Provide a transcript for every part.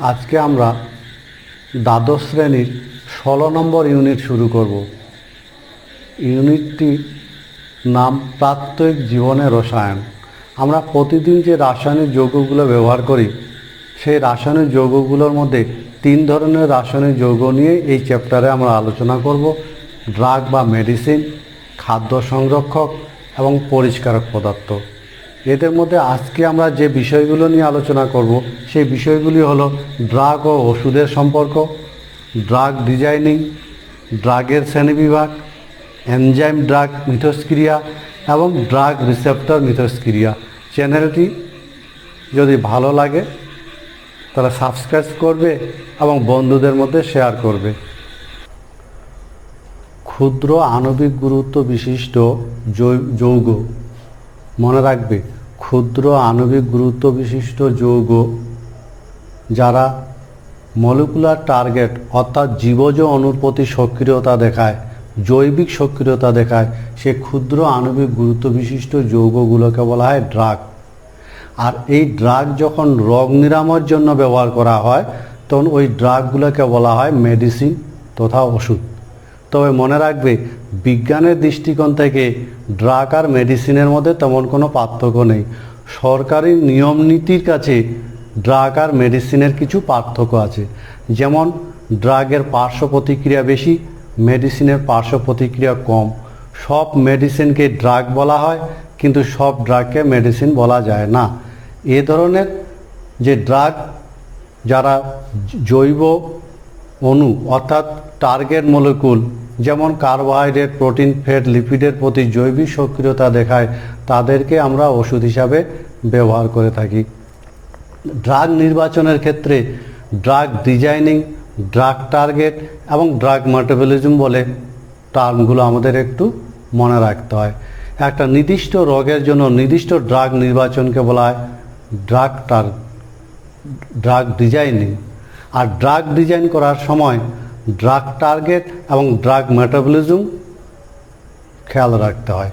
আজকে আমরা দ্বাদশ শ্রেণীর 16 নম্বর ইউনিট শুরু করব। ইউনিটটির নাম প্রাত্যহিক জীবনে রসায়ন। আমরা প্রতিদিন যে রাসায়নিক যৌগগুলো ব্যবহার করি, সেই রাসায়নিক যৌগগুলোর মধ্যে 3 ধরনের রাসায়নিক যৌগ নিয়ে এই চ্যাপ্টারে আমরা আলোচনা করব। ড্রাগ বা মেডিসিন, খাদ্য সংরক্ষক এবং পরিষ্কারক পদার্থ। এদের মধ্যে আজকে আমরা যে বিষয়গুলো নিয়ে আলোচনা করব, সেই বিষয়গুলি হলো ড্রাগ ও ওষুধের সম্পর্ক, ড্রাগ ডিজাইনিং, ড্রাগের শ্রেণীবিভাগ, এনজাইম ড্রাগ মিথস্ক্রিয়া এবং ড্রাগ রিসেপ্টর মিথস্ক্রিয়া। চ্যানেলটি যদি ভালো লাগে তাহলে সাবস্ক্রাইব করবে এবং বন্ধুদের মধ্যে শেয়ার করবে। ক্ষুদ্র আণবিক গুরুত্ব বিশিষ্ট যৌগ, মনে রাখবে, ক্ষুদ্র আণবিক গুরুত্ব বিশিষ্ট যৌগ যারা মলিকুলার টার্গেট অর্থাৎ জীবজ অণুর প্রতি সক্রিয়তা দেখায়, জৈবিক সক্রিয়তা দেখায়, সে ক্ষুদ্র আণবিক গুরুত্ব বিশিষ্ট যৌগগুলোকে বলা হয় ড্রাগ। আর এই ড্রাগ যখন রোগ নিরাময়ের জন্য ব্যবহার করা হয় তখন ওই ড্রাগগুলোকে বলা হয় মেডিসিন তথা ওষুধ। তবে মনে রাখবে, বিজ্ঞানের দৃষ্টিকোণ থেকে ড্রাগ আর মেডিসিনের মধ্যে তেমন কোনো পার্থক্য নেই। সরকারি নিয়ম নীতির কাছে ড্রাগ আর মেডিসিনের কিছু পার্থক্য আছে। যেমন ড্রাগের পার্শ্ব প্রতিক্রিয়া বেশি, মেডিসিনের পার্শ্ব প্রতিক্রিয়া কম। সব মেডিসিনকে ড্রাগ বলা হয়, কিন্তু সব ড্রাগকে মেডিসিন বলা যায় না। এ ধরনের যে ড্রাগ যারা জৈব অণু অর্থাৎ টার্গেট মলিকুল, যেমন কার্বোহাইড্রেট, প্রোটিন, ফ্যাট, লিপিডের প্রতি জৈবিক সক্রিয়তা দেখায়, তাদেরকে আমরা ওষুধ হিসাবে ব্যবহার করে থাকি। ড্রাগ নির্বাচনের ক্ষেত্রে ড্রাগ ডিজাইনিং, ড্রাগ টার্গেট এবং ড্রাগ মেটাবলিজম বলে টার্মগুলো আমাদের একটু মনে রাখতে হয়। একটা নির্দিষ্ট রোগের জন্য নির্দিষ্ট ড্রাগ নির্বাচনকে বলা হয় ড্রাগ ডিজাইনিং। আর ড্রাগ ডিজাইন করার সময় ড্রাগ টার্গেট এবং ড্রাগ মেটাবলিজম খেয়াল রাখতে হয়।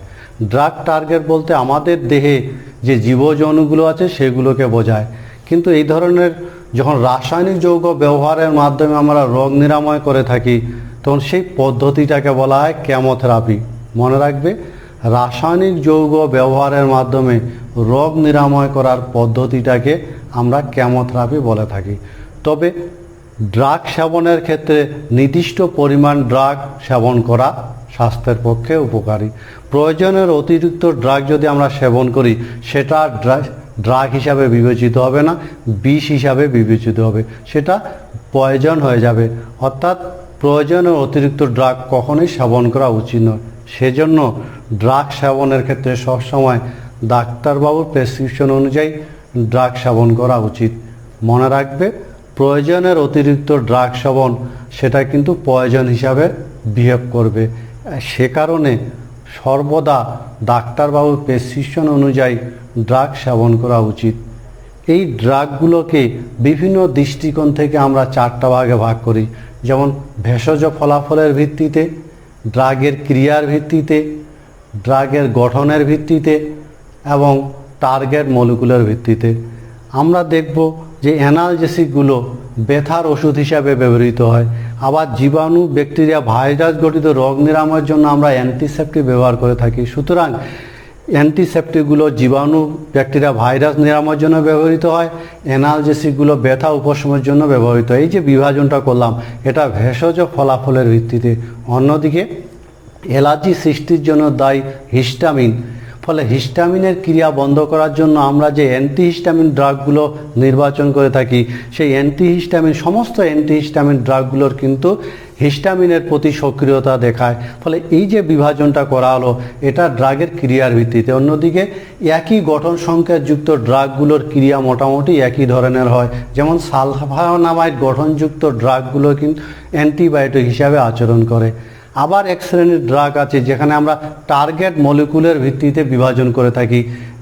ড্রাগ টার্গেট বলতে আমাদের দেহে যে জীবজ অণুগুলো আছে সেগুলোকে বোঝায়। কিন্তু এই ধরনের যখন রাসায়নিক যৌগ ব্যবহারের মাধ্যমে আমরা রোগ নিরাময় করে থাকি, তখন সেই পদ্ধতিটাকে বলা হয় কেমোথেরাপি। মনে রাখবে, রাসায়নিক যৌগ ব্যবহারের মাধ্যমে রোগ নিরাময় করার পদ্ধতিটাকে আমরা কেমোথেরাপি বলে থাকি। তবে ড্রাগ সেবনের ক্ষেত্রে নির্দিষ্ট পরিমাণ ড্রাগ সেবন করা স্বাস্থ্যের পক্ষে উপকারী। প্রয়োজনের অতিরিক্ত ড্রাগ যদি আমরা সেবন করি, সেটা ড্রাগ হিসাবে বিবেচিত হবে না, বিষ হিসাবে বিবেচিত হবে, সেটা পয়জন হয়ে যাবে। অর্থাৎ প্রয়োজনের অতিরিক্ত ড্রাগ কখনোই সেবন করা উচিত নয়। সেজন্য ড্রাগ সেবনের ক্ষেত্রে সবসময় ডাক্তারবাবুর প্রেসক্রিপশন অনুযায়ী ড্রাগ সেবন করা উচিত। মনে রাখবে, প্রয়োজনের অতিরিক্ত ড্রাগ সেবন সেটা কিন্তু পয়জন হিসাবে বিহেভ করবে। সে কারণে সর্বদা ডাক্তারবাবুর প্রেসক্রিপশন অনুযায়ী ড্রাগ সেবন করা উচিত। এই ড্রাগগুলোকে বিভিন্ন দৃষ্টিকোণ থেকে আমরা 4টা ভাগে ভাগ করি। যেমন ভেষজ ফলাফলের ভিত্তিতে, ড্রাগের ক্রিয়ার ভিত্তিতে, ড্রাগের গঠনের ভিত্তিতে এবং টার্গেট মলিকুলের ভিত্তিতে। আমরা দেখব যে অ্যানালজেসিকগুলো ব্যথার ওষুধ হিসাবে ব্যবহৃত হয়। আবার জীবাণু, ব্যাকটেরিয়া, ভাইরাস গঠিত রোগ নিরাময়ের জন্য আমরা অ্যান্টিসেপটিক ব্যবহার করে থাকি। সুতরাং অ্যান্টিসেপটিকগুলো জীবাণু, ব্যাকটেরিয়া, ভাইরাস নিরাময়ের জন্য ব্যবহৃত হয়, অ্যানালজেসিকগুলো ব্যথা উপশমের জন্য ব্যবহৃত হয়। এই যে বিভাজনটা করলাম, এটা ভেষজ ফলাফলের ভিত্তিতে। অন্যদিকে অ্যালার্জি সৃষ্টির জন্য দায়ী হিস্টামিন। ফলে হিস্টামিনের ক্রিয়া বন্ধ করার জন্য আমরা যে অ্যান্টিহিস্টামিন ড্রাগগুলো নির্বাচন করে থাকি, সেই সমস্ত অ্যান্টিহিস্টামিন ড্রাগগুলোর কিন্তু হিস্টামিনের প্রতি সক্রিয়তা দেখায়। ফলে এই যে বিভাজনটা করা হলো, এটা ড্রাগের ক্রিয়ার ভিত্তিতে। অন্যদিকে একই গঠন সংখ্যাযুক্ত ড্রাগগুলোর ক্রিয়া মোটামুটি একই ধরনের হয়। যেমন সালফানামাইড গঠনযুক্ত ড্রাগগুলো কিন্তু অ্যান্টিবায়োটিক হিসাবে আচরণ করে। আবার এক শ্রেণীর ড্রাগ আছে যেখানে আমরা টার্গেট মলিকুলের ভিত্তিতে বিভাজন করে থাকি।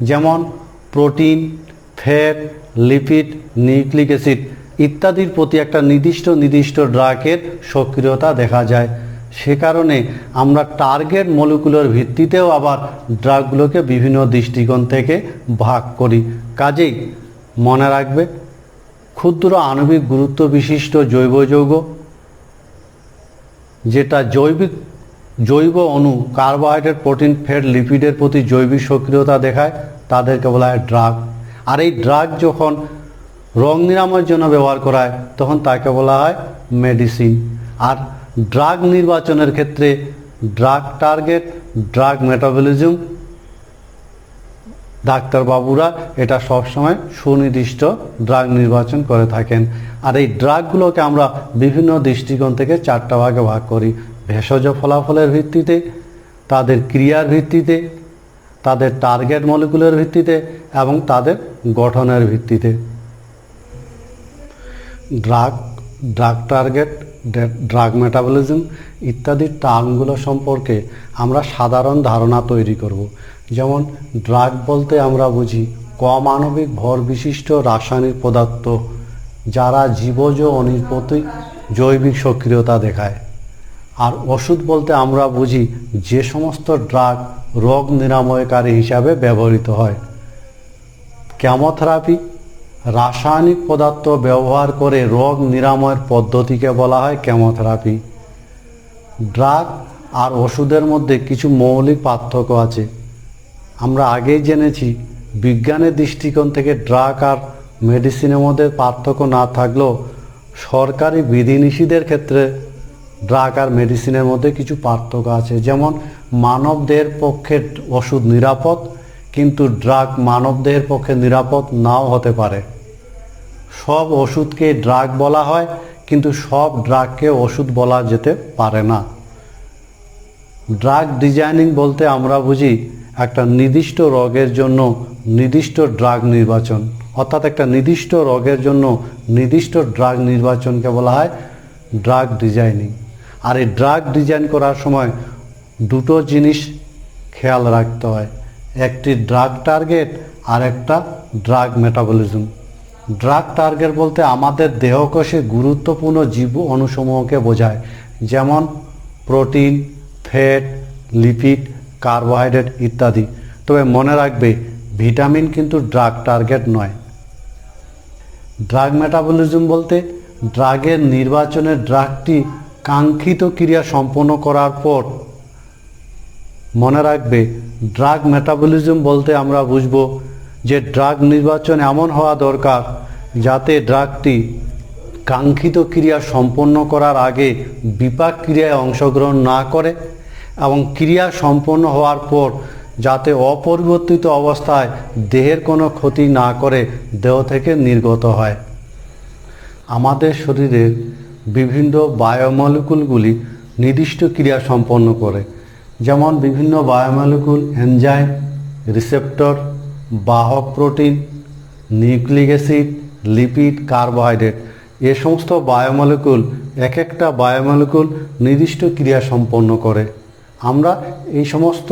যেমন protein, fat, lipid, nucleic acid ইত্যাদির প্রতি একটা নির্দিষ্ট ড্রাগের সক্রিয়তা দেখা যায়। সে কারণে আমরা টার্গেট মলিকুলের ভিত্তিতেও আবার ড্রাগগুলোকে বিভিন্ন দৃষ্টিকোণ থেকে ভাগ করি। কাজেই মনে রাখবে, ক্ষুদ্র আণবিক গুরুত্ব বিশিষ্ট জৈব যৌগ, যেটা জৈব অণু, কার্বোহাইড্রেট, প্রোটিন, ফ্যাট, লিপিডের প্রতি জৈবিক সক্রিয়তা দেখায়, তাদেরকে বলা হয় ড্রাগ। আর এই ড্রাগ যখন রোগ নিরাময়ের জন্য ব্যবহার করা হয় তখন তাকে বলা হয় মেডিসিন। আর ড্রাগ নির্বাচনের ক্ষেত্রে ড্রাগ টার্গেট, ড্রাগ মেটাবলিজম, ডাক্তারবাবুরা এটা সবসময় সুনির্দিষ্ট ড্রাগ নির্বাচন করে থাকেন। আর এই ড্রাগগুলোকে আমরা বিভিন্ন দৃষ্টিকোণ থেকে 4টা ভাগে ভাগ করি: ভেষজ ফলাফলের ভিত্তিতে, তাদের ক্রিয়ার ভিত্তিতে, তাদের টার্গেট মলিকুলের ভিত্তিতে এবং তাদের গঠনের ভিত্তিতে। ড্রাগ টার্গেট, ড্রাগ মেটাবলিজম ইত্যাদি টার্মগুলো সম্পর্কে আমরা সাধারণ ধারণা তৈরি করব। যেমন ড্রাগ বলতে আমরা বুঝি কম আণবিক ভর বিশিষ্ট রাসায়নিক পদার্থ যারা জীবজ অণুর প্রতি জৈবিক সক্রিয়তা দেখায়। আর ওষুধ বলতে আমরা বুঝি যে সমস্ত ড্রাগ রোগ নিরাময়কারী হিসাবে ব্যবহৃত হয়। কেমোথেরাপি রাসায়নিক পদার্থ ব্যবহার করে রোগ নিরাময়ের পদ্ধতিকে বলা হয় কেমোথেরাপি। ড্রাগ আর ওষুধের মধ্যে কিছু মৌলিক পার্থক্য আছে। আমরা আগেই জেনেছি বিজ্ঞানের দৃষ্টিকোণ থেকে ড্রাগ আর মেডিসিনের মধ্যে পার্থক্য না থাকলেও সরকারি বিধিনিষেধের ক্ষেত্রে ড্রাগ আর মেডিসিনের মধ্যে কিছু পার্থক্য আছে। যেমন মানবদেহের পক্ষে ওষুধ নিরাপদ, কিন্তু ড্রাগ মানবদেহের পক্ষে নিরাপদ নাও হতে পারে। সব ওষুধকে ড্রাগ বলা হয়, কিন্তু সব ড্রাগকে ওষুধ বলা যেতে পারে না। ড্রাগ ডিজাইনিং বলতে আমরা বুঝি একটা নির্দিষ্ট রোগের জন্য নির্দিষ্ট ড্রাগ নির্বাচন, অর্থাৎ একটা নির্দিষ্ট রোগের জন্য নির্দিষ্ট ড্রাগ নির্বাচনকে বলা হয় ড্রাগ ডিজাইনিং। আর এই ড্রাগ ডিজাইন করার সময় দুটো জিনিস খেয়াল রাখতে হয়, একটি ড্রাগ টার্গেট আর একটা ড্রাগ মেটাবলিজম। ড্রাগ টার্গেট বলতে আমাদের দেহকোষে গুরুত্বপূর্ণ জীব অণুসমূহকে বোঝায়, যেমন প্রোটিন, ফ্যাট, লিপিড, কার্বোহাইড্রেট ইত্যাদি। তবে মনে রাখবে ভিটামিন কিন্তু ড্রাগ টার্গেট নয়। ড্রাগ মেটাবলিজম বলতে ড্রাগের নির্বাচনের ড্রাগটি কাঙ্ক্ষিত ক্রিয়া সম্পন্ন করার পর, মনে রাখবে ড্রাগ মেটাবলিজম বলতে আমরা বুঝব যে ড্রাগ নির্বাচন এমন হওয়া দরকার যাতে ড্রাগটি কাঙ্ক্ষিত ক্রিয়া সম্পন্ন করার আগে বিপাক ক্রিয়ায় অংশগ্রহণ না করে এবং ক্রিয়া সম্পন্ন হওয়ার পর যাতে অপরিবর্তিত অবস্থায় দেহের কোনো ক্ষতি না করে দেহ থেকে নির্গত হয়। আমাদের শরীরের বিভিন্ন বায়োমলিকুলগুলি নির্দিষ্ট ক্রিয়া সম্পন্ন করে, যেমন বিভিন্ন বায়োমলিকুল, এনজাইম, রিসেপ্টর, বাহক protein, nucleic acid, lipid, carbohydrate. এ সমস্ত বায়োমলিকুল এক একটা বায়োমলিকুল নির্দিষ্ট ক্রিয়া সম্পন্ন করে। আমরা এই সমস্ত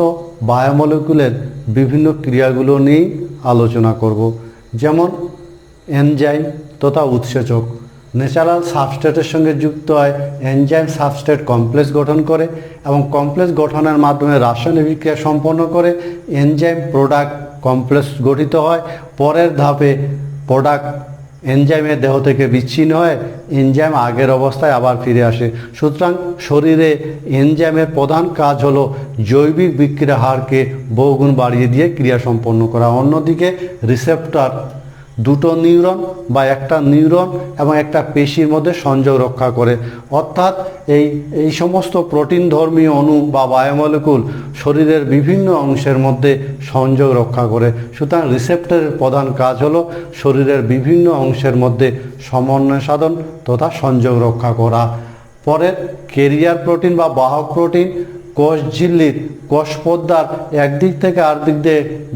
বায়োমলিকুলের বিভিন্ন ক্রিয়াগুলো নিয়েই আলোচনা করব। যেমন এনজাইম তথা উৎসেচক ন্যাচারাল সাবস্ট্রেটের সঙ্গে যুক্ত হয়, এনজাইম সাবস্ট্রেট কমপ্লেক্স গঠন করে এবং কমপ্লেক্স গঠনের মাধ্যমে রাসায়নিক বিক্রিয়া সম্পন্ন করে এনজাইম প্রোডাক্ট কমপ্লেক্স গঠিত হয়। পরের ধাপে প্রোডাক্ট এনজাইমের দেহ থেকে বিচ্ছিন্ন হয়, এনজাইম আগের অবস্থায় আবার ফিরে আসে। সুতরাং শরীরে এনজাইমের প্রধান কাজ হলো জৈবিক বিক্রিয়ার হারকে বহুগুণ বাড়িয়ে দিয়ে ক্রিয়া সম্পন্ন করা। অন্যদিকে রিসেপ্টর দুটো নিউরন বা একটা নিউরন এবং একটা পেশির মধ্যে সংযোগ রক্ষা করে, অর্থাৎ এই সমস্ত প্রোটিন ধর্মী অণু বা বায়োমলিকুল শরীরের বিভিন্ন অংশের মধ্যে সংযোগ রক্ষা করে। সুতরাং রিসেপ্টরের প্রধান কাজ হলো শরীরের বিভিন্ন অংশের মধ্যে সমন্বয় সাধন তথা সংযোগ রক্ষা করা। পরে ক্যারিয়ার প্রোটিন বা বাহক প্রোটিন কোষ ঝিল্লির কোষ পর্দার একদিক থেকে আরেক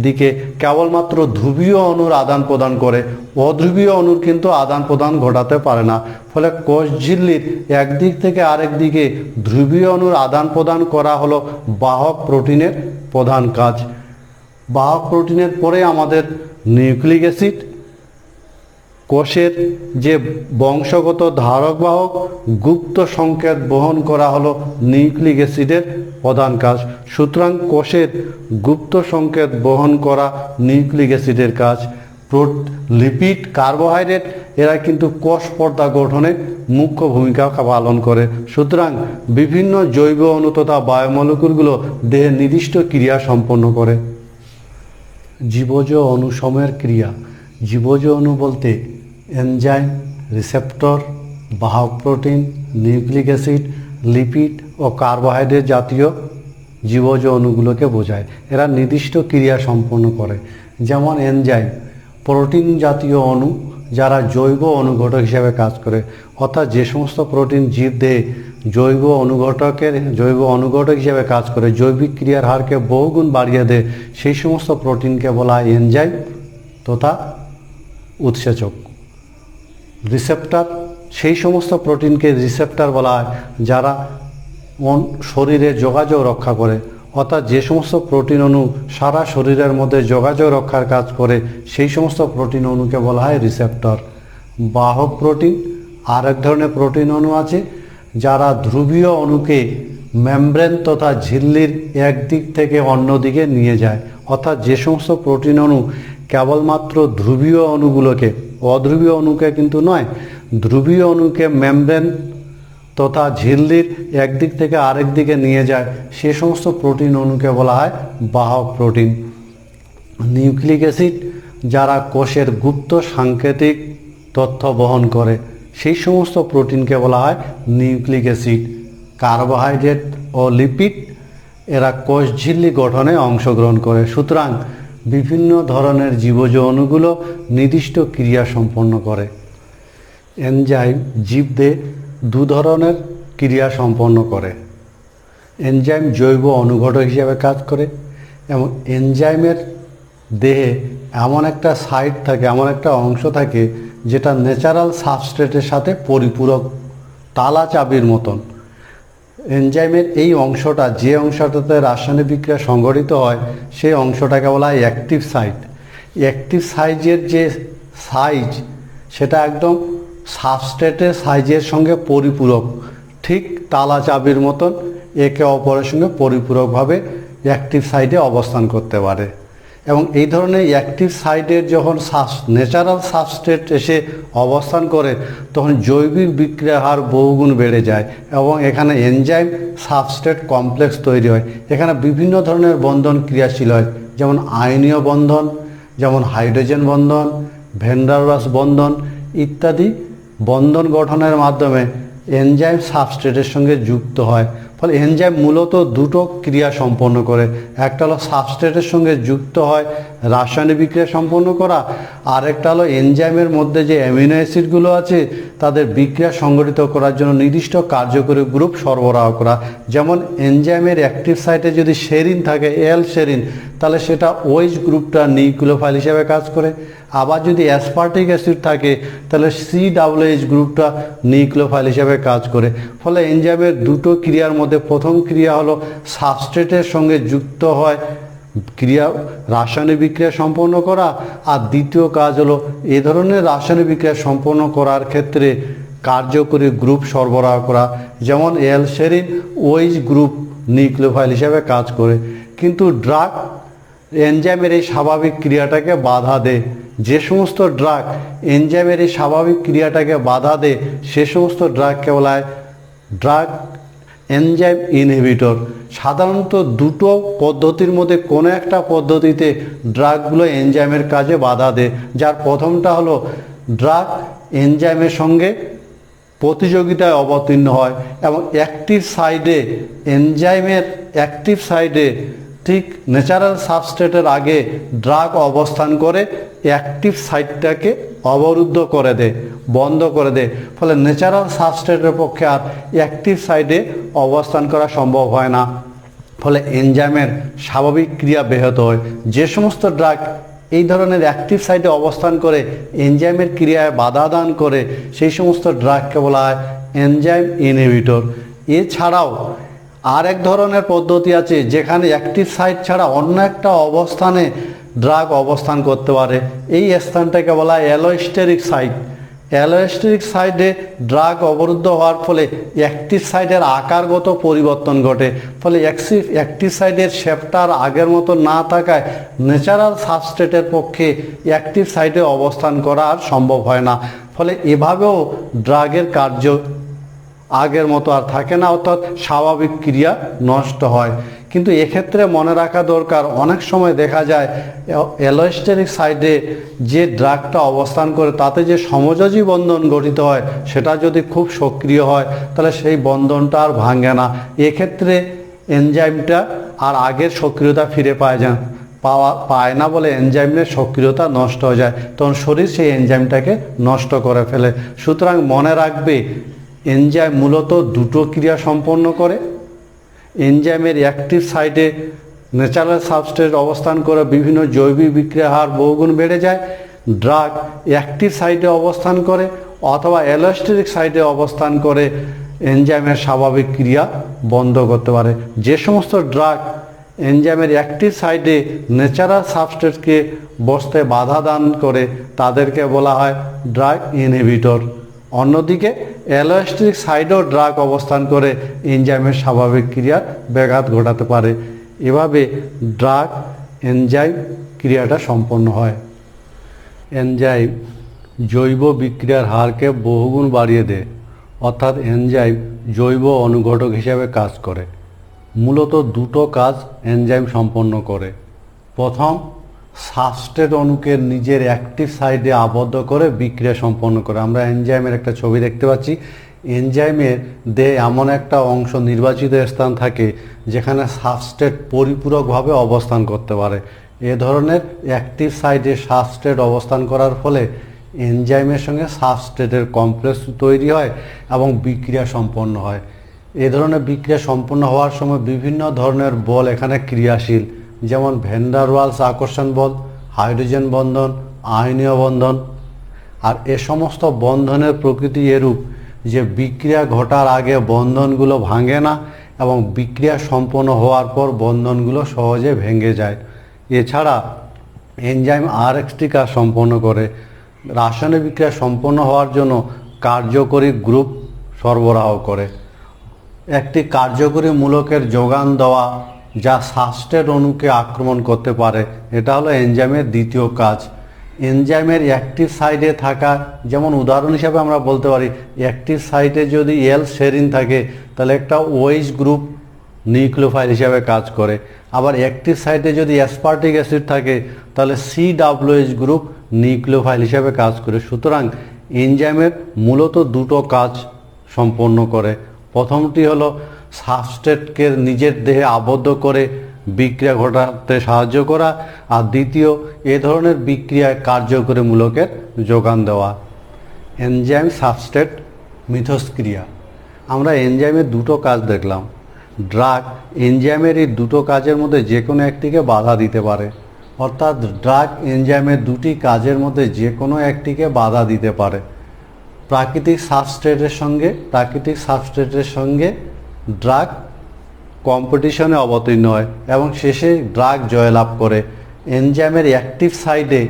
দিকে কেবলমাত্র ধ্রুবীয় অণুর আদান প্রদান করে, অধ্রুবীয় অণুর কিন্তু আদান প্রদান ঘটাতে পারে না। ফলে কোষ ঝিল্লির একদিক থেকে আরেক দিকে ধ্রুবীয় অণুর আদান প্রদান করা হলো বাহক প্রোটিনের প্রধান কাজ। বাহক প্রোটিনের পরে আমাদের নিউক্লিক অ্যাসিড, কোষের যে বংশগত ধারক বাহক গুপ্ত সংকেত বহন করা হলো নিউক্লিক অ্যাসিডের প্রধান কাজ। সুতরাং কোষের গুপ্ত সংকেত বহন করা নিউক্লিক অ্যাসিডের কাজ। লিপিড, কার্বোহাইড্রেট এরা কিন্তু কোষ পর্দা গঠনে মুখ্য ভূমিকা পালন করে। সুতরাং বিভিন্ন জৈব অণু তথা বায়োমলিকুলগুলো দেহের নির্দিষ্ট ক্রিয়া সম্পন্ন করে। জীবজ অণুসমূহের ক্রিয়া। জীবজ অণু বলতে এনজাইম, রিসেপ্টর, বাহক প্রোটিন, নিউক্লিক অ্যাসিড, লিপিড ও কার্বোহাইড্রেট জাতীয় জীবজ অণুগুলোকে বোঝায়। এরা নির্দিষ্ট ক্রিয়া সম্পন্ন করে। যেমন এনজাইম, প্রোটিন জাতীয় অণু যারা জৈব অনুঘটক হিসেবে কাজ করে, অর্থাৎ যে সমস্ত প্রোটিন জীবদেহে জৈব অনুঘটক হিসেবে কাজ করে, জৈবিক ক্রিয়ার হারকে বহুগুণ বাড়িয়ে দেয়, সেই সমস্ত প্রোটিনকে বলা হয় এনজাইম তথা উৎসেচক। রিসেপ্টর, সেই সমস্ত প্রোটিনকে রিসেপ্টর বলা হয় যারা শরীরে যোগাযোগ রক্ষা করে, অর্থাৎ যে সমস্ত প্রোটিন অণু সারা শরীরের মধ্যে যোগাযোগ রক্ষার কাজ করে, সেই সমস্ত প্রোটিন অণুকে বলা হয় রিসেপ্টর। বাহক প্রোটিন, আর এক ধরনের প্রোটিন অণু আছে যারা ধ্রুবীয় অণুকে মেমব্রেন তথা ঝিল্লির একদিক থেকে অন্য দিকে নিয়ে যায়, অর্থাৎ যে সমস্ত প্রোটিন অণু কেবলমাত্র ধ্রুবীয় অণুগুলোকে, অধ্রুবীয় অণুকে কিন্তু নয়, ধ্রুবীয় অণুকে মেমব্রেন তথা ঝিল্লির একদিক থেকে আরেক দিকে নিয়ে যায়, সে সমস্ত প্রোটিন অণুকে বলা হয় বাহক প্রোটিন। নিউক্লিক অ্যাসিড যারা কোষের গুপ্ত সাংকেতিক তথ্য বহন করে, সেই সমস্ত প্রোটিনকে বলা হয় নিউক্লিক অ্যাসিড। কার্বোহাইড্রেট ও লিপিড এরা কোষ ঝিল্লি গঠনে অংশগ্রহণ করে। সুতরাং বিভিন্ন ধরনের জীবজ অণুগুলো নির্দিষ্ট ক্রিয়া সম্পন্ন করে। এনজাইম জীবদেহে দু ধরনের ক্রিয়া সম্পন্ন করে। এনজাইম জৈব অনুঘটক হিসাবে কাজ করে এবং এনজাইমের দেহে এমন একটা সাইড থাকে, এমন একটা অংশ থাকে যেটা ন্যাচারাল সাবস্ট্রেটের সাথে পরিপূরক, তালা চাবির মতন। এনজাইমের এই অংশটা, যে অংশটাতে রাসায়নিক বিক্রিয়া সংঘটিত হয়, সেই অংশটাকে বলা হয় অ্যাক্টিভ সাইট। অ্যাক্টিভ সাইজের যে সাইজ, সেটা একদম সাবস্ট্রেটের সাইজের সঙ্গে পরিপূরক, ঠিক তালা চাবির মতন একে অপরের সঙ্গে পরিপূরকভাবে অ্যাক্টিভ সাইডে অবস্থান করতে পারে। এবং এই ধরনের অ্যাক্টিভ সাইডের যখন ন্যাচারাল সাবস্ট্রেট এসে অবস্থান করে, তখন জৈবিক বিক্রিয়ার হার বহুগুণ বেড়ে যায় এবং এখানে এনজাইম সাবস্ট্রেট কমপ্লেক্স তৈরি হয়। এখানে বিভিন্ন ধরনের বন্ধন ক্রিয়াশীল হয়, যেমন আয়নীয় বন্ধন, যেমন হাইড্রোজেন বন্ধন, ভ্যান ডার ওয়ালস বন্ধন ইত্যাদি বন্ধন গঠনের মাধ্যমে এনজাইম সাবস্ট্রেটের সঙ্গে যুক্ত হয়। ফলে এনজাইম মূলত দুটো ক্রিয়া সম্পন্ন করে। একটা হলো সাবস্ট্রেটের সঙ্গে যুক্ত হয় রাসায়নিক বিক্রিয়া সম্পন্ন করা, আর একটা হলো এনজাইমের মধ্যে যে অ্যামিনো অ্যাসিডগুলো আছে তাদের বিক্রিয়া সংগঠিত করার জন্য নির্দিষ্ট কার্যকরী গ্রুপ সরবরাহ করা। যেমন এনজাইমের অ্যাক্টিভ সাইটে যদি সেরিন থাকে, এল সেরিন, তাহলে সেটা ওইচ গ্রুপটা নিউক্লিওফাইল হিসেবে কাজ করে। আবার যদি অ্যাসপার্টিক অ্যাসিড থাকে, তাহলে COOH গ্রুপটা নিউক্লিওফাইল হিসেবে কাজ করে। ফলে এনজাইমের দুটো ক্রিয়ার মধ্যে প্রথম ক্রিয়া হলো সাবস্ট্রেটের সঙ্গে যুক্ত হয় ক্রিয়া, রাসায়নিক বিক্রিয়া সম্পন্ন করা, আর দ্বিতীয় কাজ হলো এ ধরনের রাসায়নিক বিক্রিয়া সম্পন্ন করার ক্ষেত্রে কার্যকরী গ্রুপ সরবরাহ করা। যেমন এল সেরিন ওইচ গ্রুপ নিউক্লিওফাইল হিসেবে কাজ করে। কিন্তু ড্রাগ এনজাইমের এই স্বাভাবিক ক্রিয়াটাকে বাধা দেয়। যে সমস্ত ড্রাগ এনজাইমের এই স্বাভাবিক ক্রিয়াটাকে বাধা দেয়, সে সমস্ত ড্রাগকে বলা হয় ড্রাগ এনজাইম ইনহিবিটর। সাধারণত দুটো পদ্ধতির মধ্যে কোনো একটা পদ্ধতিতে ড্রাগগুলো এনজাইমের কাজে বাধা দেয়। যার প্রথমটা হলো ড্রাগ এনজাইমের সঙ্গে প্রতিযোগিতায় অবতীর্ণ হয় এবং অ্যাক্টিভ সাইডে, এনজাইমের অ্যাক্টিভ সাইডে ঠিক ন্যাচারাল সাবস্ট্রেটের আগে ড্রাগ অবস্থান করে অ্যাক্টিভ সাইটটাকে অবরুদ্ধ করে দেয়, বন্ধ করে দেয়। ফলে ন্যাচারাল সাবস্ট্রেটের পক্ষে আর অ্যাক্টিভ সাইডে অবস্থান করা সম্ভব হয় না। ফলে এনজাইমের স্বাভাবিক ক্রিয়া ব্যাহত হয়। যে সমস্ত ড্রাগ এই ধরনের অ্যাক্টিভ সাইটে অবস্থান করে এনজাইমের ক্রিয়ায় বাধা দান করে, সেই সমস্ত ড্রাগকে বলা হয় এনজাইম ইনহিবিটর। এছাড়াও আর এক ধরনের পদ্ধতি আছে যেখানে অ্যাক্টিভ সাইট ছাড়া অন্য একটা অবস্থানে ড্রাগ অবস্থান করতে পারে। এই স্থানটাকে বলা হয় অ্যালোস্টেরিক সাইট। অ্যালোস্টেরিক সাইডে ড্রাগ অবরুদ্ধ হওয়ার ফলে অ্যাক্টিভ সাইডের আকারগত পরিবর্তন ঘটে। ফলে অ্যাক্টিভ সাইডের শেপটার আগের মতো না থাকায় ন্যাচারাল সাবস্ট্রেটের পক্ষে অ্যাক্টিভ সাইডে অবস্থান করা আর সম্ভব হয় না। ফলে এভাবেও ড্রাগের কার্য আগের মতো আর থাকে না, অর্থাৎ স্বাভাবিক ক্রিয়া নষ্ট হয়। কিন্তু এক্ষেত্রে মনে রাখা দরকার, অনেক সময় দেখা যায় অ্যালোস্টেরিক সাইডে যে ড্রাগটা অবস্থান করে তাতে যে সমযোজী বন্ধন গঠিত হয় সেটা যদি খুব সক্রিয় হয় তাহলে সেই বন্ধনটা আর ভাঙে না। এক্ষেত্রে এনজাইমটা আর আগের সক্রিয়তা ফিরে পায় না বলে এনজাইমের সক্রিয়তা নষ্ট হয়ে যায়, তখন শরীর সেই এনজাইমটাকে নষ্ট করে ফেলে। সুতরাং মনে রাখবে, এনজাইম মূলত দুটো ক্রিয়া সম্পন্ন করে। এনজাইমের অ্যাক্টিভ সাইডে ন্যাচারাল সাবস্ট্রেট অবস্থান করে বিভিন্ন জৈবিক বিক্রিয়ার হার বহুগুণ বেড়ে যায়। ড্রাগ অ্যাক্টিভ সাইডে অবস্থান করে অথবা অ্যালোস্টেরিক সাইডে অবস্থান করে এনজাইমের স্বাভাবিক ক্রিয়া বন্ধ করতে পারে। যে সমস্ত ড্রাগ এনজাইমের অ্যাক্টিভ সাইডে ন্যাচারাল সাবস্ট্রেটকে বসতে বাধা দান করে তাদেরকে বলা হয় ড্রাগ ইনহিবিটর। অন্যদিকে অ্যালোস্টেরিক সাইডেও ড্রাগ অবস্থান করে এনজাইমের স্বাভাবিক ক্রিয়ার ব্যাঘাত ঘটাতে পারে। এভাবে ড্রাগ এনজাইম ক্রিয়াটা সম্পন্ন হয়। এনজাইম জৈব বিক্রিয়ার হারকে বহুগুণ বাড়িয়ে দেয়, অর্থাৎ এনজাইম জৈব অনুঘটক হিসেবে কাজ করে। মূলত দুটো কাজ এনজাইম সম্পন্ন করে। প্রথম, সাবস্ট্রেট অণুকে নিজের অ্যাক্টিভ সাইডে আবদ্ধ করে বিক্রিয়া সম্পন্ন করে। আমরা এনজাইমের একটা ছবি দেখতে পাচ্ছি। এনজাইমের দেহে এমন একটা অংশ, নির্বাচিত স্থান থাকে যেখানে সাবস্ট্রেট পরিপূরকভাবে অবস্থান করতে পারে। এ ধরনের অ্যাক্টিভ সাইডে সাবস্ট্রেট অবস্থান করার ফলে এনজাইমের সঙ্গে সাবস্ট্রেটের কমপ্লেক্স তৈরি হয় এবং বিক্রিয়া সম্পন্ন হয়। এ ধরনের বিক্রিয়া সম্পন্ন হওয়ার সময় বিভিন্ন ধরনের বল এখানে ক্রিয়াশীল, যেমন ভ্যান ডার ওয়ালস আকর্ষণ বল, হাইড্রোজেন বন্ধন, আয়নীয় বন্ধন। আর এ সমস্ত বন্ধনের প্রকৃতি এরূপ যে বিক্রিয়া ঘটার আগে বন্ধনগুলো ভাঙে না এবং বিক্রিয়া সম্পন্ন হওয়ার পর বন্ধনগুলো সহজে ভেঙে যায়। এছাড়া এনজাইম আর একটি কাজ সম্পন্ন করে। রাসায়নিক বিক্রিয়া সম্পন্ন হওয়ার জন্য কার্যকরী গ্রুপ সরবরাহ করে। একটি কার্যকরী মূলকের যোগান দেওয়া যা সাবস্ট্রেট অণুকে আক্রমণ করতে পারে, এটা হলো এনজাইমের দ্বিতীয় কাজ। এনজাইমের অ্যাক্টিভ সাইডে থাকা, যেমন উদাহরণ হিসাবে আমরা বলতে পারি, অ্যাক্টিভ সাইডে যদি এল সেরিন থাকে তাহলে একটা ওএইচ গ্রুপ নিউক্লিওফাইল হিসাবে কাজ করে। আবার অ্যাক্টিভ সাইডে যদি অ্যাসপার্টিক অ্যাসিড থাকে তাহলে COOH গ্রুপ নিউক্লিওফাইল হিসাবে কাজ করে। সুতরাং এনজাইমের মূলত দুটো কাজ সম্পন্ন করে। প্রথমটি হলো সাবস্ট্রেটকে নিজের দেহে আবদ্ধ করে বিক্রিয়া ঘটাতে সাহায্য করা, আর দ্বিতীয় এ ধরনের বিক্রিয়ায় কার্যকরী মূলকের যোগান দেওয়া। এনজাইম সাবস্ট্রেট মিথস্ক্রিয়া। আমরা এনজাইমের দুটো কাজ দেখলাম। ড্রাগ এনজাইমের এই দুটো কাজের মধ্যে যে কোনো একটিকে বাধা দিতে পারে, অর্থাৎ ড্রাগ এনজাইমের দুটি কাজের মধ্যে যে কোনো একটিকে বাধা দিতে পারে। প্রাকৃতিক সাবস্ট্রেটের সঙ্গে ড্রাগ কম্পিটিশনে অবতীর্ণ হয় এবং শেষে ড্রাগ জয়লাভ করে। এনজাইমের অ্যাক্টিভ সাইডে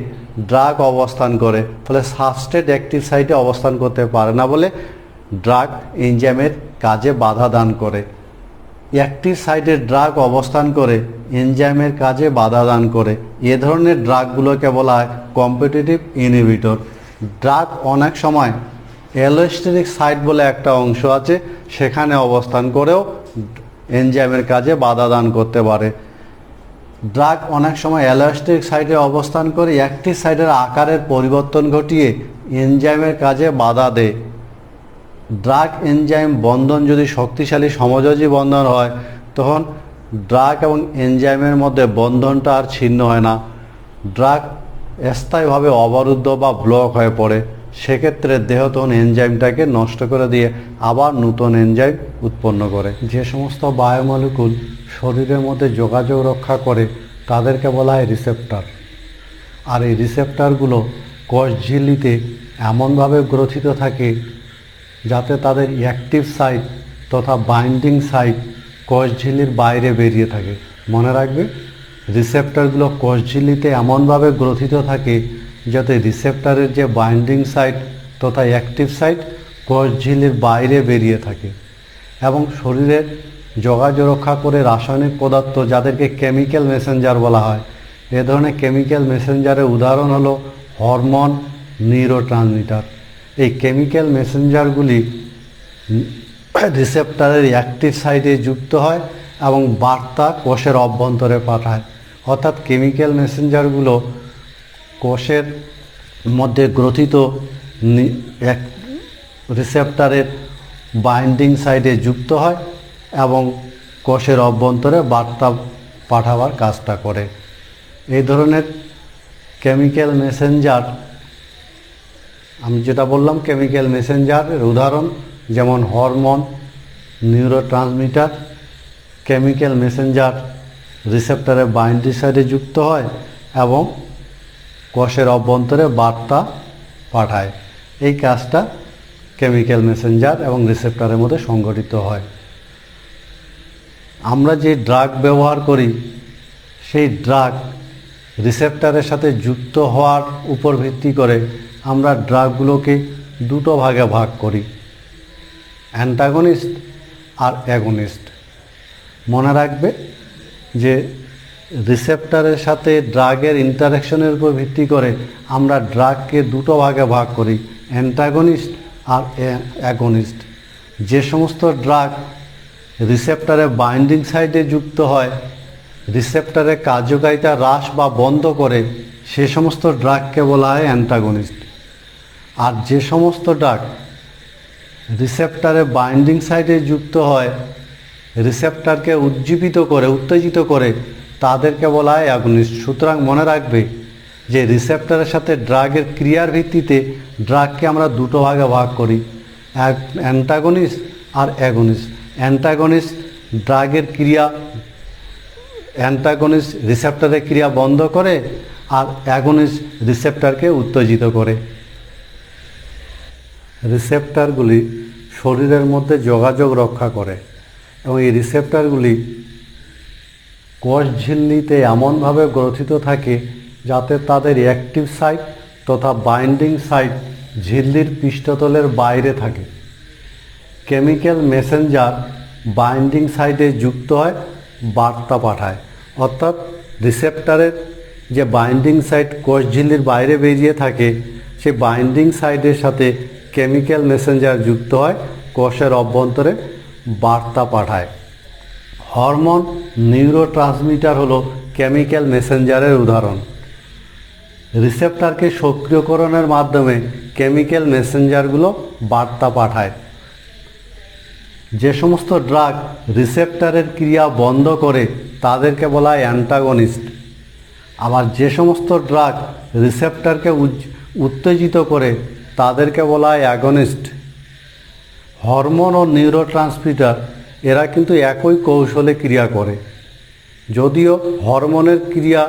ড্রাগ অবস্থান করে, ফলে সাবস্ট্রেট অ্যাক্টিভ সাইডে অবস্থান করতে পারে না বলে ড্রাগ এনজাইমের কাজে বাধা দান করে। অ্যাক্টিভ সাইডে ড্রাগ অবস্থান করে এনজাইমের কাজে বাধা দান করে। এ ধরনের ড্রাগগুলোকে বলা হয় কম্পিটিটিভ ইনহিবিটর। ড্রাগ অনেক সময় অ্যালোস্টেরিক সাইট বলে একটা অংশ আছে, সেখানে অবস্থান করেও এনজাইমের কাজে বাধা দান করতে পারে। ড্রাগ অনেক সময় অ্যালোস্টেরিক সাইটে অবস্থান করে অ্যাক্টিভ সাইটের আকারের পরিবর্তন ঘটিয়ে এনজাইমের কাজে বাধা দেয়। ড্রাগ এনজাইম বন্ধন যদি শক্তিশালী সমযোজী বন্ধন হয় তখন ড্রাগ এবং এনজাইমের মধ্যে বন্ধনটা আর ছিন্ন হয় না, ড্রাগ স্থায়ীভাবে অবরুদ্ধ বা ব্লক হয়ে পড়ে। সেক্ষেত্রে দেহ তখন এনজাইমটাকে নষ্ট করে দিয়ে আবার নতুন এনজাইম উৎপন্ন করে। যে সমস্ত বায়োমলিকুল শরীরের মধ্যে যোগাযোগ রক্ষা করে তাদেরকে বলা হয় রিসেপ্টর। আর এই রিসেপ্টরগুলো কোষঝিল্লিতে এমনভাবে গ্রথিত থাকে যাতে তাদের অ্যাক্টিভ সাইট তথা বাইন্ডিং সাইট কোষঝিল্লির বাইরে বেরিয়ে থাকে। মনে রাখবে, রিসেপ্টরগুলো কোষঝিল্লিতে এমনভাবে গ্রথিত থাকে যাতে রিসেপ্টরের যে বাইন্ডিং সাইট তথা অ্যাক্টিভ সাইট কোষঝিল্লির বাইরে বেরিয়ে থাকে এবং শরীরের যোগাযোগ রক্ষা করে রাসায়নিক পদার্থ, যাদেরকে কেমিক্যাল মেসেঞ্জার বলা হয়। এ ধরনের কেমিক্যাল মেসেঞ্জারের উদাহরণ হলো হরমোন, নিউরোট্রান্সমিটার। এই কেমিক্যাল মেসেঞ্জারগুলি রিসেপ্টরের অ্যাক্টিভ সাইটে যুক্ত হয় এবং বার্তা কোষের অভ্যন্তরে পাঠায়। অর্থাৎ কেমিক্যাল মেসেঞ্জারগুলো কোষের মধ্যে গ্রথিত রিসেপ্টরের বাইন্ডিং সাইটে যুক্ত হয় এবং কোষের অভ্যন্তরে বার্তা পাঠাবার কাজটা করে। এই ধরনের কেমিক্যাল মেসেঞ্জার, আমি যেটা বললাম কেমিক্যাল মেসেঞ্জারের উদাহরণ যেমন হরমোন, নিউরোট্রান্সমিটার। কেমিক্যাল মেসেঞ্জার রিসেপ্টরের বাইন্ডিং সাইটে যুক্ত হয় এবং কোষের অভ্যন্তরে বার্তা পাঠায়। এই কাজটা কেমিক্যাল মেসেঞ্জার এবং রিসেপ্টরের মধ্যে সংঘটিত হয়। আমরা যে ড্রাগ ব্যবহার করি সেই ড্রাগ রিসেপ্টরের সাথে যুক্ত হওয়ার উপর ভিত্তি করে আমরা ড্রাগগুলোকে দুটো ভাগে ভাগ করি, অ্যান্টাগনিস্ট আর অ্যাগনিস্ট। মনে রাখবে যে রিসেপ্টরের সাথে ড্রাগের ইন্টারাকশনের উপর ভিত্তি করে আমরা ড্রাগকে দুটো ভাগে ভাগ করি, অ্যান্টাগনিস্ট আর অ্যাগনিস্ট। যে সমস্ত ড্রাগ রিসেপ্টরের বাইন্ডিং সাইটে যুক্ত হয়, রিসেপ্টরের কার্যকারিতা হ্রাস বা বন্ধ করে, সে সমস্ত ড্রাগকে বলা হয় অ্যান্টাগনিস্ট। আর যে সমস্ত ড্রাগ রিসেপ্টরের বাইন্ডিং সাইটে যুক্ত হয়, রিসেপ্টরকে উত্তেজিত করে তাদেরকে বলা হয় অ্যাগনিস্ট। সুতরাং মনে রাখবে যে রিসেপ্টরের সাথে ড্রাগের ক্রিয়ার ভিত্তিতে ড্রাগকে আমরা দুটো ভাগে ভাগ করি, অ্যান্টাগনিস্ট আর অ্যাগনিস্ট। অ্যান্টাগনিস্ট ড্রাগের ক্রিয়া, অ্যান্টাগনিস্ট রিসেপ্টরের ক্রিয়া বন্ধ করে আর অ্যাগনিস্ট রিসেপ্টরকে উত্তেজিত করে। রিসেপ্টরগুলি শরীরের মধ্যে যোগাযোগ রক্ষা করে এবং এই রিসেপ্টরগুলি কোষ ঝিল্লিতে এমনভাবে গ্রথিত থাকে যাতে তাদের অ্যাক্টিভ সাইট তথা বাইন্ডিং সাইট ঝিল্লির পৃষ্ঠতলের বাইরে থাকে। কেমিক্যাল মেসেঞ্জার বাইন্ডিং সাইটে যুক্ত হয়, বার্তা পাঠায়। অর্থাৎ রিসেপ্টরের যে বাইন্ডিং সাইট কোষ ঝিল্লির বাইরে বেরিয়ে থাকে, সেই বাইন্ডিং সাইটের সাথে কেমিক্যাল মেসেঞ্জার যুক্ত হয়, কোষের অভ্যন্তরে বার্তা পাঠায়। হরমোন, নিউরোট্রান্সমিটার হলো কেমিক্যাল মেসেঞ্জারের উদাহরণ। রিসেপ্টরকে সক্রিয়করণের মাধ্যমে কেমিক্যাল মেসেঞ্জারগুলো বার্তা পাঠায়। যে সমস্ত ড্রাগ রিসেপ্টরের ক্রিয়া বন্ধ করে তাদেরকে বলা হয় অ্যান্টাগনিস্ট। আবার যে সমস্ত ড্রাগ রিসেপ্টরকে উত্তেজিত করে তাদেরকে বলা হয় অ্যাগনিস্ট। হরমোন ও নিউরোট্রান্সমিটার এরা কিন্তু একই কৌশলে ক্রিয়া করে, যদিও হরমোনের ক্রিয়া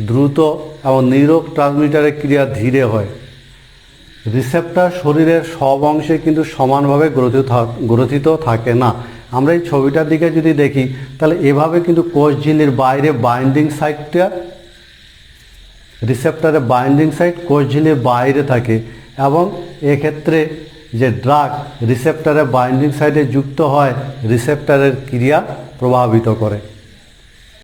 দ্রুত এবং নিউরোট্রান্সমিটারের ক্রিয়া ধীরে হয়। রিসেপ্টর শরীরের সব অংশে কিন্তু সমানভাবে গ্রথিত থাকে না। আমরা এই ছবিটার দিকে যদি দেখি তাহলে এভাবে কিন্তু কোষ ঝিল্লির বাইরে বাইন্ডিং সাইটটা, রিসেপ্টরের বাইন্ডিং সাইট কোষ ঝিল্লির বাইরে থাকে এবং এক্ষেত্রে যে ড্রাগ রিসেপ্টরের বাইন্ডিং সাইটে যুক্ত হয় রিসেপ্টরের ক্রিয়া প্রভাবিত করে।